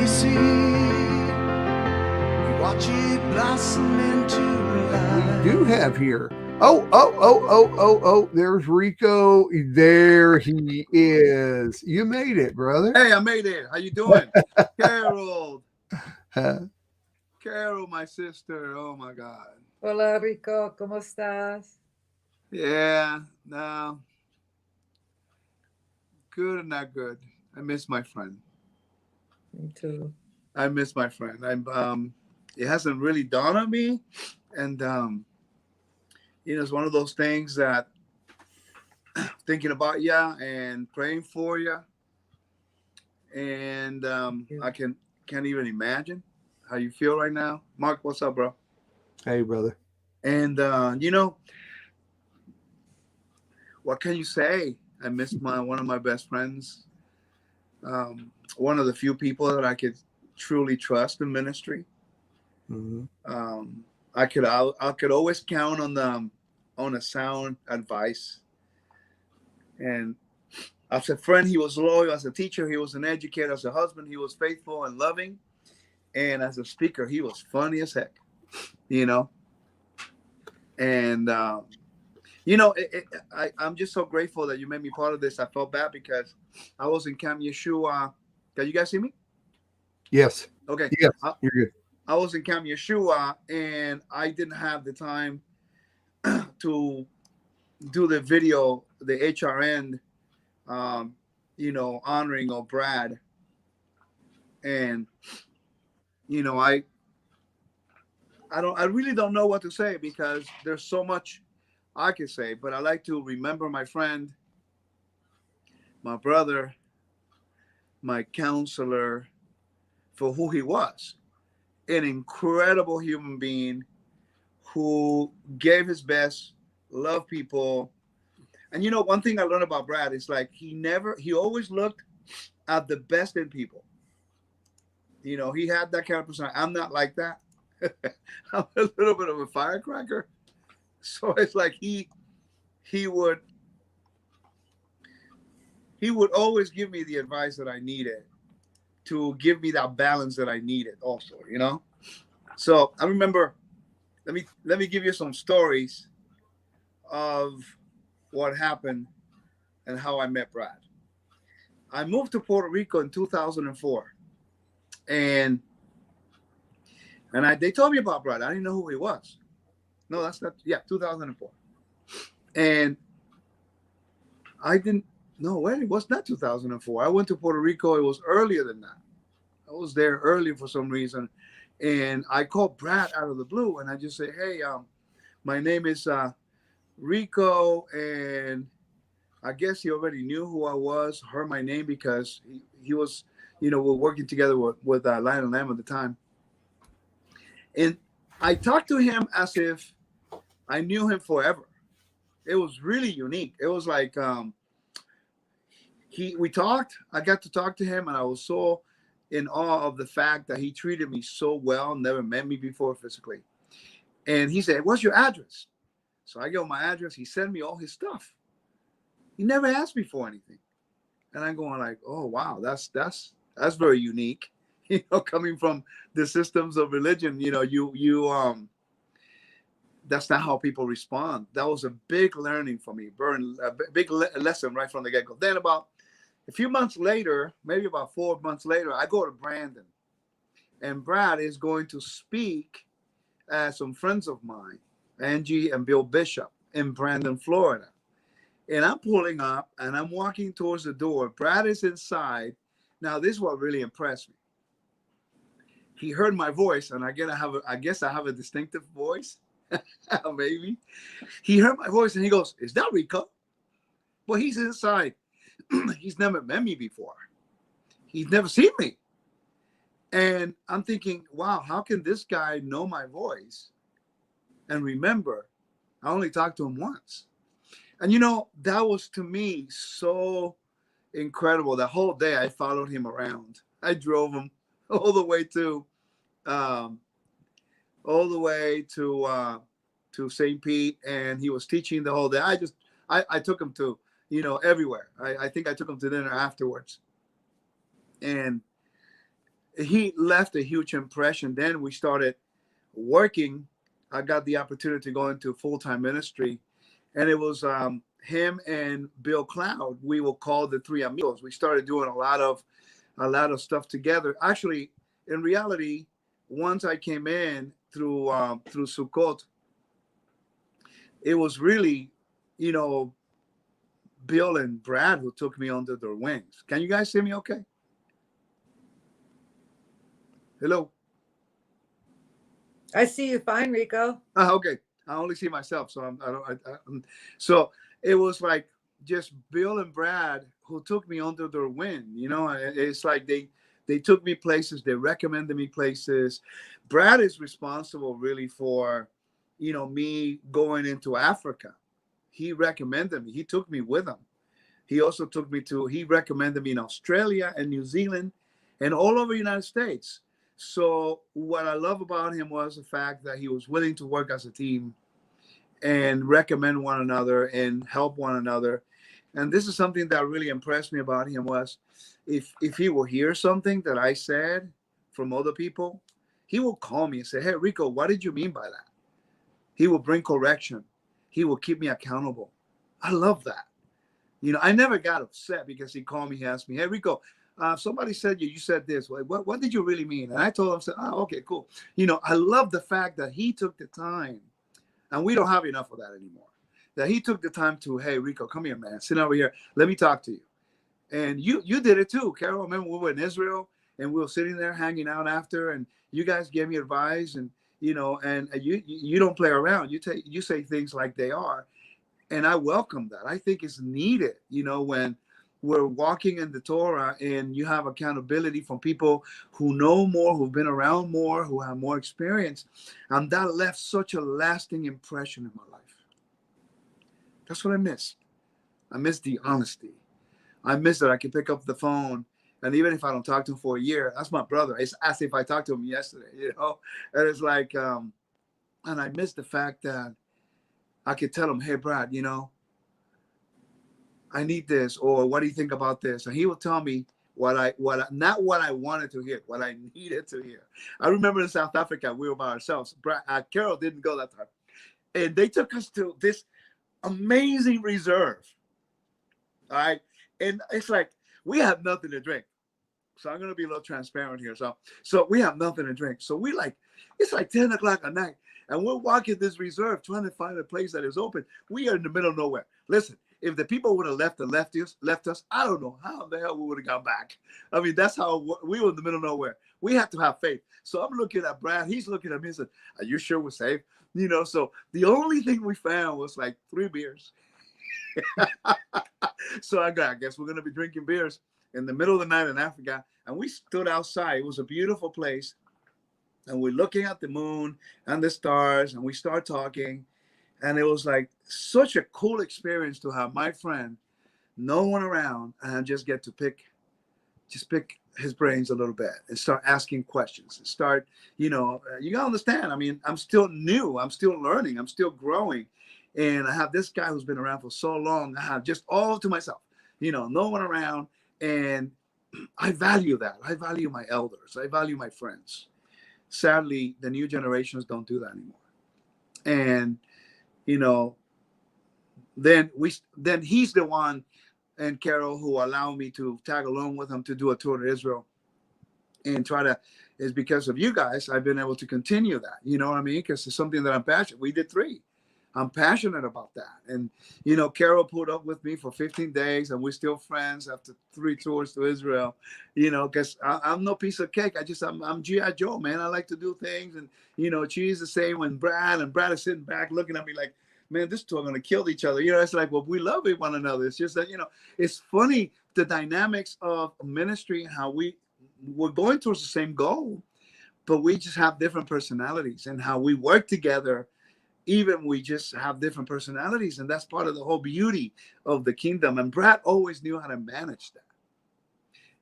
tiny seed, we watch it blossom into life. We do have here. Oh, there's Rico. There he is. You made it, brother. Hey, I made it. How you doing? Carol. Uh, Carol, my sister. Oh my God. Hola Rico, ¿cómo estás? Yeah, no. Good and not good. I miss my friend. Me too. I miss my friend. It hasn't really dawned on me. And it's one of those things that thinking about you and praying for you. And I can't even imagine how you feel right now. Mark, what's up, bro? hey, brother. And what can you say? I miss one of my best friends. One of the few people that I could truly trust in ministry. Mm-hmm. I could always count on a sound advice. And as a friend, he was loyal. As a teacher, he was an educator. As a husband, he was faithful and loving. And as a speaker, he was funny as heck. And I'm just so grateful that you made me part of this. I felt bad because I was in Camp Yeshua. Can you guys see me? Yes. Okay. Yes, you're good. I was in Camp Yeshua, and I didn't have the time to do the video, the HRN, honoring of Brad. And I really don't know what to say because there's so much I could say, but I like to remember my friend, my brother, my counselor, for who he was. An incredible human being who gave his best, loved people. And one thing I learned about Brad is like he always looked at the best in people. He had that kind of personality. I'm not like that. I'm a little bit of a firecracker. So it's like he would always give me the advice that I needed to give me that balance that I needed also, So I remember, let me give you some stories of what happened and how I met Brad. I moved to Puerto Rico in 2004. And they told me about Brad. I didn't know who he was. No, that's not. Yeah, 2004. And I didn't. No, wait, it was not 2004. I went to Puerto Rico. It was earlier than that. I was there early for some reason, and I called Brad out of the blue, and I just say, "Hey, my name is Rico," and I guess he already knew who I was, heard my name because he was, we're working together with Lion and Lamb at the time, and I talked to him as if I knew him forever. It was really unique. It was like we talked. I got to talk to him, and I was so in awe of the fact that he treated me so well. Never met me before physically, and he said, "What's your address?" So I gave him my address. He sent me all his stuff. He never asked me for anything, and I'm going like, "Oh wow, that's very unique." Coming from the systems of religion, that's not how people respond. That was a big learning for me, a big lesson right from the get-go. Then about a few months later, maybe about 4 months later, I go to Brandon, and Brad is going to speak at some friends of mine, Angie and Bill Bishop, in Brandon, Florida. And I'm pulling up, and I'm walking towards the door. Brad is inside. Now, this is what really impressed me. He heard my voice, and I guess I have a distinctive voice. Maybe. He heard my voice, and he goes, "Is that Rico?" Well, he's inside. He's never met me before. He's never seen me. And I'm thinking, wow, how can this guy know my voice and remember I only talked to him once? And that was to me so incredible. The whole day I followed him around. I drove him all the way to St. Pete, and he was teaching the whole day. I took him to everywhere. I think I took him to dinner afterwards. And he left a huge impression. Then we started working. I got the opportunity to go into full-time ministry, and it was him and Bill Cloud. We will call the three amigos. We started doing a lot of stuff together. Actually, in reality, once I came in through Sukkot, it was really, you know, Bill and Brad who took me under their wings. Can you guys hear me okay? Hello? I see you fine, Rico. Okay. I only see myself, so so it was like just Bill and Brad who took me under their wing. You know, it's like they took me places, they recommended me places. Brad is responsible really for, me going into Africa. He recommended me. He took me with him. He recommended me in Australia and New Zealand and all over the United States. So what I love about him was the fact that he was willing to work as a team and recommend one another and help one another. And this is something that really impressed me about him was if he will hear something that I said from other people, he will call me and say, "Hey, Rico, what did you mean by that?" He will bring correction. He will keep me accountable. I love that. I never got upset because he called me. He asked me, "Hey, Rico, somebody said you said this. What did you really mean?" And I told him, "said Oh, okay, cool." I love the fact that he took the time, and we don't have enough of that anymore. That he took the time to, "Hey, Rico, come here, man. Sit over here. Let me talk to you." And you did it too, Carol. I remember we were in Israel and we were sitting there hanging out after, and you guys gave me advice, and and you don't play around. You say things like they are, and I welcome that. I think it's needed, when we're walking in the Torah and you have accountability from people who know more, who've been around more, who have more experience. And that left such a lasting impression in my life. That's what I miss. I miss the honesty. I miss that I can pick up the phone. And even if I don't talk to him for a year, that's my brother. It's as if I talked to him yesterday, And it's like, and I miss the fact that I could tell him, "Hey, Brad, I need this," or "What do you think about this?" And he will tell me not what I wanted to hear, what I needed to hear. I remember in South Africa, we were by ourselves. Carol didn't go that time. And they took us to this amazing reserve. All right. And it's like, we have nothing to drink. So I'm going to be a little transparent here. So we have nothing to drink. So it's like 10 o'clock at night. And we're walking this reserve trying to find a place that is open. We are in the middle of nowhere. Listen, if the people would have left us, I don't know how the hell we would have got back. I mean, that's how we were in the middle of nowhere. We have to have faith. So I'm looking at Brad. He's looking at me and said, "Are you sure we're safe?" So the only thing we found was like 3 beers. So I guess we're going to be drinking beers in the middle of the night in Africa. And we stood outside. It was a beautiful place. And we're looking at the moon and the stars, and we start talking. And it was like such a cool experience to have my friend, no one around, and just get to pick his brains a little bit and start asking questions and start, you gotta understand. I mean, I'm still new. I'm still learning. I'm still growing. And I have this guy who's been around for so long. I have just all to myself, no one around. And I value that. I value my elders. I value my friends. Sadly, the new generations don't do that anymore. And, then he's the one, and Carol, who allowed me to tag along with him to do a tour to Israel and is because of you guys, I've been able to continue that. You know what I mean? Because it's something that I'm passionate. We did 3. I'm passionate about that. And, Carol pulled up with me for 15 days and we're still friends after 3 tours to Israel, because I'm no piece of cake. I'm G.I. Joe, man. I like to do things. And, she's the same when Brad is sitting back looking at me like, "Man, this two are going to kill each other." It's like, well, we love one another. It's just that, it's funny, the dynamics of ministry and how we're going towards the same goal, but we just have different personalities, and how we work together. Even we just have different personalities, and that's part of the whole beauty of the kingdom. And Brad always knew how to manage that.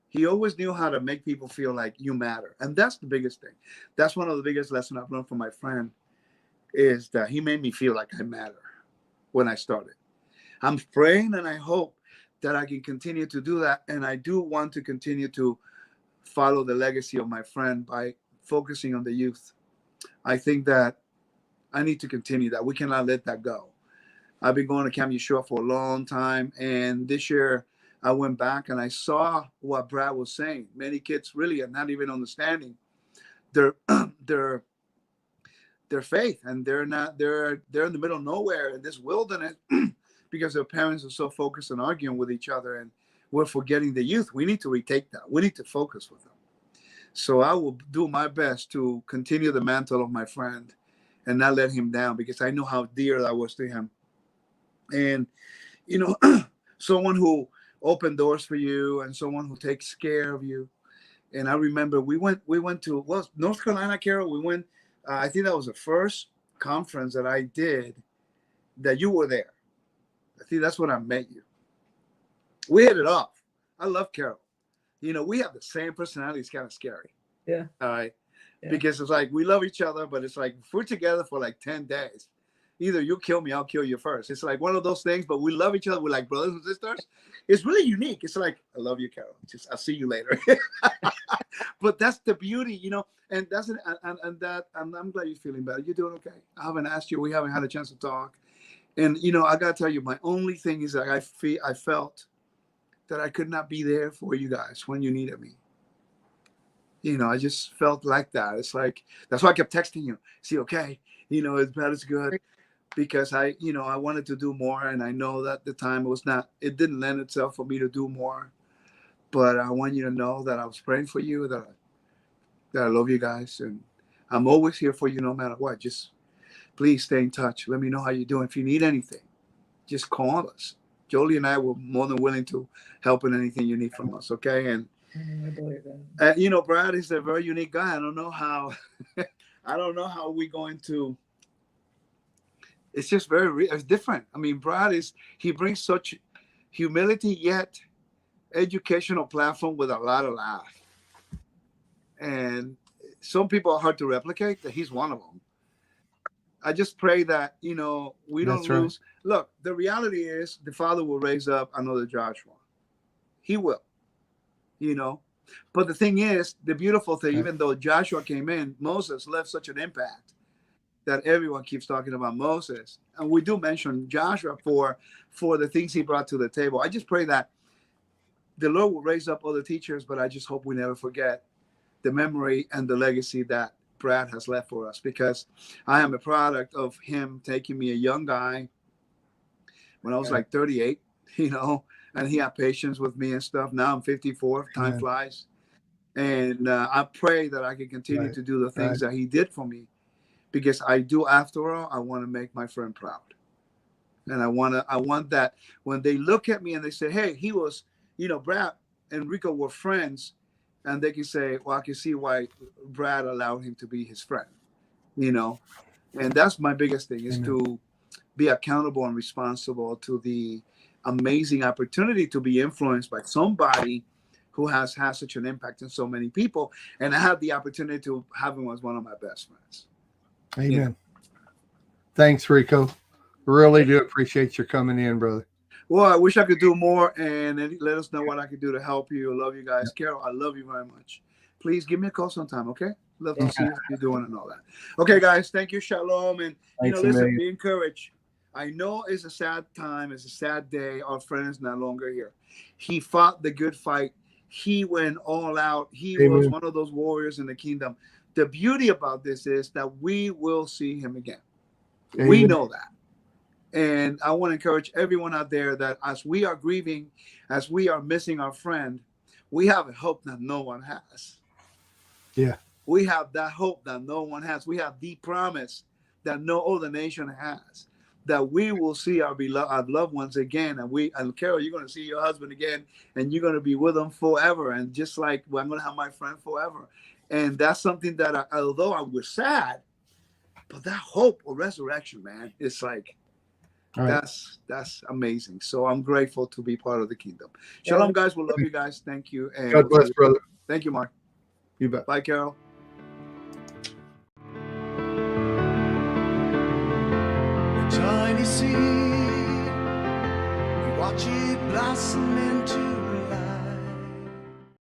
He always knew how to make people feel like you matter. And that's the biggest thing. That's one of the biggest lessons I've learned from my friend, is that he made me feel like I matter when I started. I'm praying and I hope that I can continue to do that. And I do want to continue to follow the legacy of my friend by focusing on the youth. I think that I need to continue that. We cannot let that go. I've been going to Camp Yeshua for a long time, and this year I went back and I saw what Brad was saying. Many kids really are not even understanding their their their faith, and they're in the middle of nowhere in this wilderness because their parents are so focused on arguing with each other, and we're forgetting the youth. We need to retake that. We need to focus with them. So I will do my best to continue the mantle of my friend and not let him down, because I know how dear that was to him. And, you know, someone who opened doors for you and someone who takes care of you. And I remember we went to, well, North Carolina, Carol. We went, I think that was the first conference that I did that you were there. I think that's when I met you. We hit it off. I love Carol. You know, we have the same personality. It's kind of scary. Yeah. All right. Yeah. Because it's like we love each other, but it's like if we're together for like 10 days, either you kill me, I'll kill you first. It's like one of those things, but we love each other. We're like brothers and sisters. It's really unique. It's like, I love you, Carol. Just I'll see you later. But that's the beauty, you know, and that's and I'm glad you're feeling better. You're doing okay. I haven't asked you. We haven't had a chance to talk. And you know, I gotta tell you, my only thing is that I felt that I could not be there for you guys when you needed me. You know, I just felt like that. It's like, that's why I kept texting you. See, okay, you know, it's bad, it's good. Because I wanted to do more. And I know that the time it didn't lend itself for me to do more. But I want you to know that I was praying for you, that I love you guys. And I'm always here for you no matter what. Just please stay in touch. Let me know how you're doing. If you need anything, just call us. Jolie and I were more than willing to help in anything you need from us, okay? And I believe that. you know, Brad is a very unique guy. I don't know how we're going to. It's just it's different. I mean, Brad he brings such humility yet educational platform with a lot of laugh. And some people are hard to replicate. That he's one of them. I just pray that, you know, we don't lose. Right. Look, the reality is the Father will raise up another Joshua. He will, you know. But the thing is, the beautiful thing, even though Joshua came in, Moses left such an impact that everyone keeps talking about Moses. And we do mention Joshua for the things he brought to the table. I just pray that the Lord will raise up other teachers, but I just hope we never forget the memory and the legacy that Brad has left for us, because I am a product of him taking me, a young guy, when I was like 38, you know, and he had patience with me and stuff. Now I'm 54, time flies. And I pray that I can continue to do the things that he did for me, because I do, after all, I want to make my friend proud. And I want that when they look at me and they say, hey, he was, you know, Brad and Rico were friends, and they can say, well, I can see why Brad allowed him to be his friend, you know. And that's my biggest thing, is to be accountable and responsible to the amazing opportunity to be influenced by somebody who has had such an impact on so many people. And I had the opportunity to have him as one of my best friends. Amen. Yeah. Thanks, Rico. Really do appreciate your coming in, brother. Well, I wish I could do more, and let us know what I could do to help you. I love you guys. Carol, I love you very much. Please give me a call sometime, okay? Love to see what you're doing and all that. Okay, guys, thank you. Shalom. And, you know, listen, be encouraged. I know it's a sad time. It's a sad day. Our friend is no longer here. He fought the good fight. He went all out. He was one of those warriors in the kingdom. The beauty about this is that we will see him again. We know that. And I want to encourage everyone out there that as we are grieving, as we are missing our friend, we have a hope that no one has. Yeah. We have that hope that no one has. We have the promise that no other nation has, that we will see our loved ones again. And Carol, you're going to see your husband again, and you're going to be with them forever. And just like, well, I'm going to have my friend forever. And that's something that although I was sad, but that hope of resurrection, man, it's like, that's amazing. So I'm grateful to be part of the kingdom. Shalom, guys. We love you guys. Thank you. And God bless, brother. Thank you, Mark. You bet. Bye, Carol. A tiny seed, we watch it blossom into